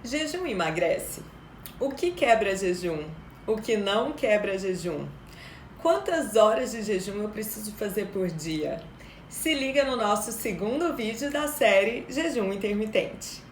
Jejum emagrece? O que quebra jejum? O que não quebra jejum? Quantas horas de jejum eu preciso fazer por dia? Se liga no nosso segundo vídeo da série Jejum Intermitente.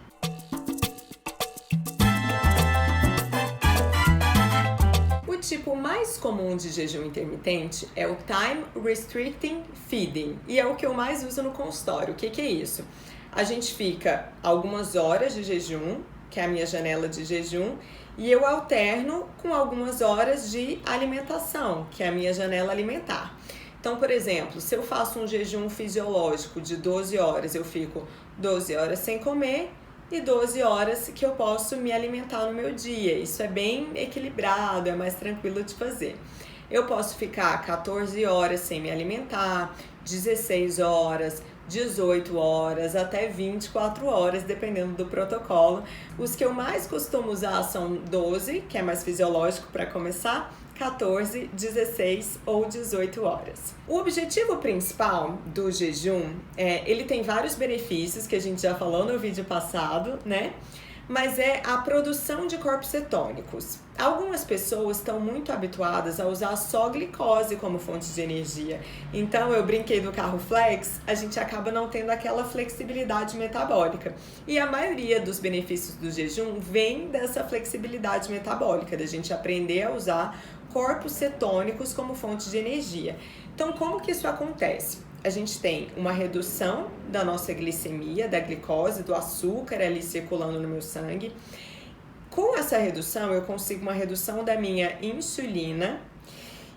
O tipo mais comum de jejum intermitente é o Time Restricting Feeding e é o que eu mais uso no consultório. O que é isso? A gente fica algumas horas de jejum, que é a minha janela de jejum, e eu alterno com algumas horas de alimentação, que é a minha janela alimentar. Então, por exemplo, se eu faço um jejum fisiológico de 12 horas, eu fico 12 horas sem comer e 12 horas que eu posso me alimentar no meu dia. Isso é bem equilibrado, é mais tranquilo de fazer. Eu posso ficar 14 horas sem me alimentar, 16 horas, 18 horas, até 24 horas, dependendo do protocolo. Os que eu mais costumo usar são 12, que é mais fisiológico para começar, 14, 16 ou 18 horas. O objetivo principal do jejum, ele tem vários benefícios que a gente já falou no vídeo passado, né? Mas é a produção de corpos cetônicos. Algumas pessoas estão muito habituadas a usar só glicose como fonte de energia. Então, eu brinquei do carro flex, a gente acaba não tendo aquela flexibilidade metabólica. E a maioria dos benefícios do jejum vem dessa flexibilidade metabólica, da gente aprender a usar corpos cetônicos como fonte de energia. Então, como que isso acontece? A gente tem uma redução da nossa glicemia, da glicose, do açúcar ali circulando no meu sangue. Com essa redução, eu consigo uma redução da minha insulina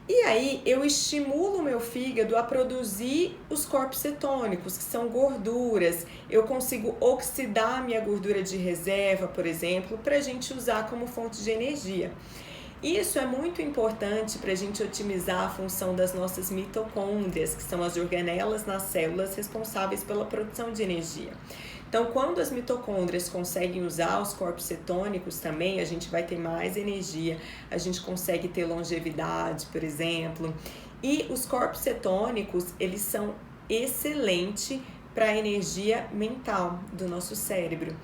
e aí eu estimulo o meu fígado a produzir os corpos cetônicos, que são gorduras. Eu consigo oxidar a minha gordura de reserva, por exemplo, para a gente usar como fonte de energia. Isso é muito importante para a gente otimizar a função das nossas mitocôndrias, que são as organelas nas células responsáveis pela produção de energia. Então, quando as mitocôndrias conseguem usar os corpos cetônicos também, a gente vai ter mais energia, a gente consegue ter longevidade, por exemplo. E os corpos cetônicos, eles são excelentes para a energia mental do nosso cérebro.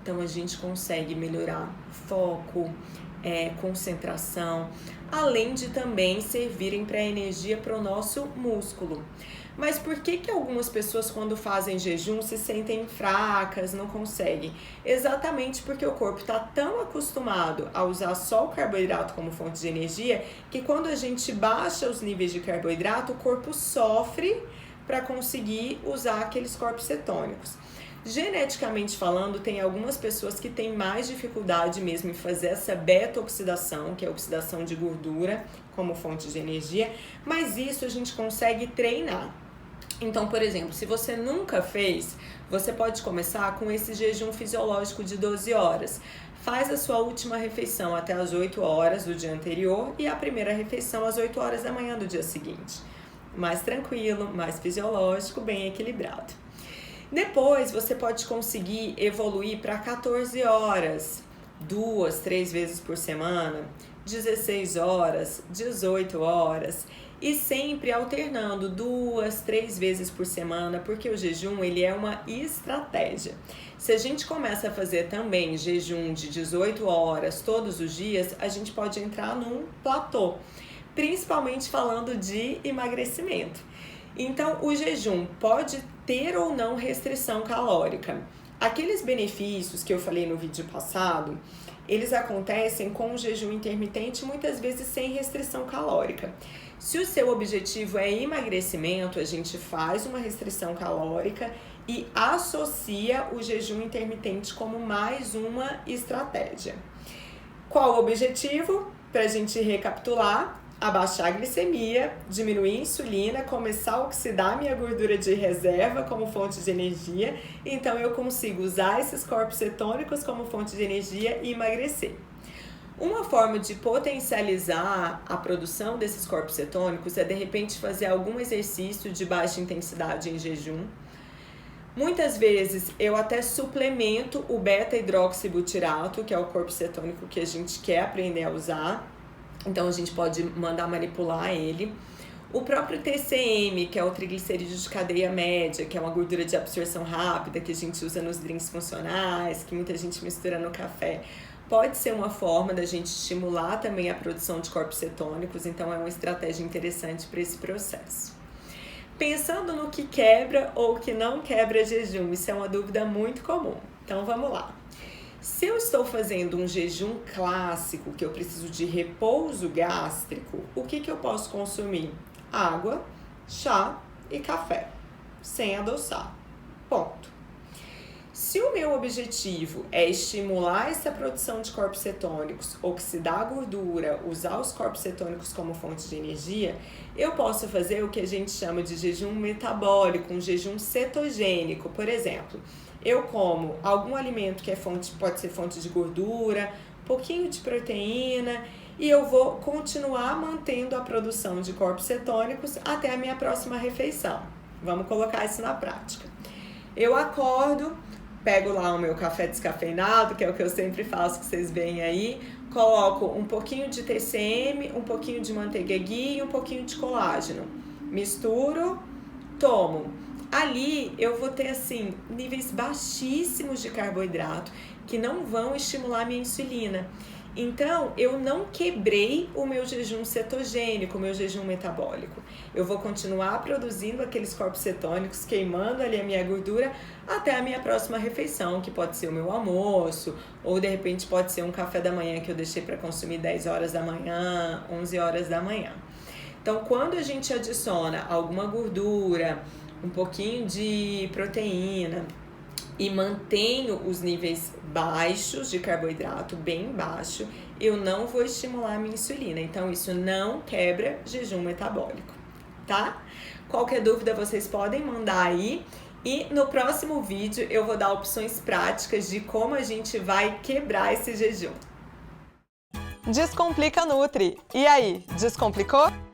Então, a gente consegue melhorar foco, concentração, além de também servirem para energia para o nosso músculo. Mas por que algumas pessoas quando fazem jejum se sentem fracas, não conseguem? Exatamente porque o corpo está tão acostumado a usar só o carboidrato como fonte de energia que quando a gente baixa os níveis de carboidrato, o corpo sofre para conseguir usar aqueles corpos cetônicos. Geneticamente falando, tem algumas pessoas que têm mais dificuldade mesmo em fazer essa beta-oxidação, que é a oxidação de gordura como fonte de energia, mas isso a gente consegue treinar. Então, por exemplo, se você nunca fez, você pode começar com esse jejum fisiológico de 12 horas. Faz a sua última refeição até as 8 horas do dia anterior e a primeira refeição às 8 horas da manhã do dia seguinte. Mais tranquilo, mais fisiológico, bem equilibrado. Depois você pode conseguir evoluir para 14 horas, 2, 3 vezes por semana, 16 horas, 18 horas e sempre alternando 2, 3 vezes por semana, porque o jejum ele é uma estratégia. Se a gente começa a fazer também jejum de 18 horas todos os dias, a gente pode entrar num platô, principalmente falando de emagrecimento. Então, o jejum pode ter ou não restrição calórica. Aqueles benefícios que eu falei no vídeo passado, eles acontecem com o jejum intermitente, muitas vezes sem restrição calórica. Se o seu objetivo é emagrecimento, a gente faz uma restrição calórica e associa o jejum intermitente como mais uma estratégia. Qual o objetivo? Para a gente recapitular: abaixar a glicemia, diminuir a insulina, começar a oxidar minha gordura de reserva como fonte de energia, então eu consigo usar esses corpos cetônicos como fonte de energia e emagrecer. Uma forma de potencializar a produção desses corpos cetônicos é de repente fazer algum exercício de baixa intensidade em jejum. Muitas vezes eu até suplemento o beta-hidroxibutirato, que é o corpo cetônico que a gente quer aprender a usar. Então, a gente pode mandar manipular ele. O próprio TCM, que é o triglicerídeo de cadeia média, que é uma gordura de absorção rápida que a gente usa nos drinks funcionais, que muita gente mistura no café, pode ser uma forma da gente estimular também a produção de corpos cetônicos, então é uma estratégia interessante para esse processo. Pensando no que quebra ou que não quebra jejum, isso é uma dúvida muito comum. Então vamos lá. Se eu estou fazendo um jejum clássico, que eu preciso de repouso gástrico, o que eu posso consumir? Água, chá e café, sem adoçar. Ponto. Se o meu objetivo é estimular essa produção de corpos cetônicos, oxidar a gordura, usar os corpos cetônicos como fonte de energia, eu posso fazer o que a gente chama de jejum metabólico, um jejum cetogênico. Por exemplo, eu como algum alimento que pode ser fonte de gordura, pouquinho de proteína, e eu vou continuar mantendo a produção de corpos cetônicos até a minha próxima refeição. Vamos colocar isso na prática. Eu acordo, pego lá o meu café descafeinado, que é o que eu sempre faço, que vocês veem aí, coloco um pouquinho de TCM, um pouquinho de manteiga ghee e um pouquinho de colágeno. Misturo, tomo. Ali eu vou ter assim níveis baixíssimos de carboidrato que não vão estimular a minha insulina. Então, eu não quebrei o meu jejum cetogênico, o meu jejum metabólico. Eu vou continuar produzindo aqueles corpos cetônicos, queimando ali a minha gordura até a minha próxima refeição, que pode ser o meu almoço, ou de repente pode ser um café da manhã que eu deixei para consumir 10 horas da manhã, 11 horas da manhã. Então, quando a gente adiciona alguma gordura, um pouquinho de proteína, e mantenho os níveis baixos de carboidrato, bem baixo, eu não vou estimular a minha insulina. Então, isso não quebra jejum metabólico, tá? Qualquer dúvida vocês podem mandar aí. E no próximo vídeo eu vou dar opções práticas de como a gente vai quebrar esse jejum. Descomplica Nutri. E aí, descomplicou?